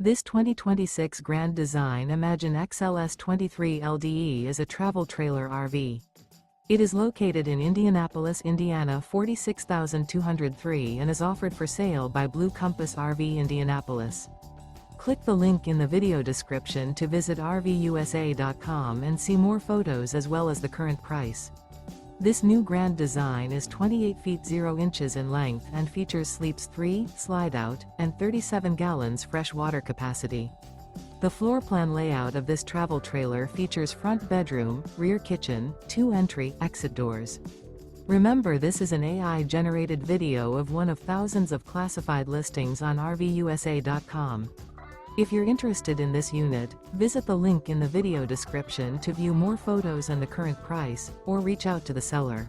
This 2026 Grand Design Imagine XLS 23 LDE is a travel trailer RV. It is located in Indianapolis, Indiana 46203 and is offered for sale by Blue Compass RV Indianapolis. Click the link in the video description to visit RVUSA.com and see more photos as well as the current price. This new Grand Design is 28 feet 0 inches in length and features sleeps 3, slide-out, and 37 gallons fresh water capacity. The floor plan layout of this travel trailer features front bedroom, rear kitchen, 2 entry/exit doors. Remember, this is an AI-generated video of one of thousands of classified listings on RVUSA.com. If you're interested in this unit, visit the link in the video description to view more photos and the current price, or reach out to the seller.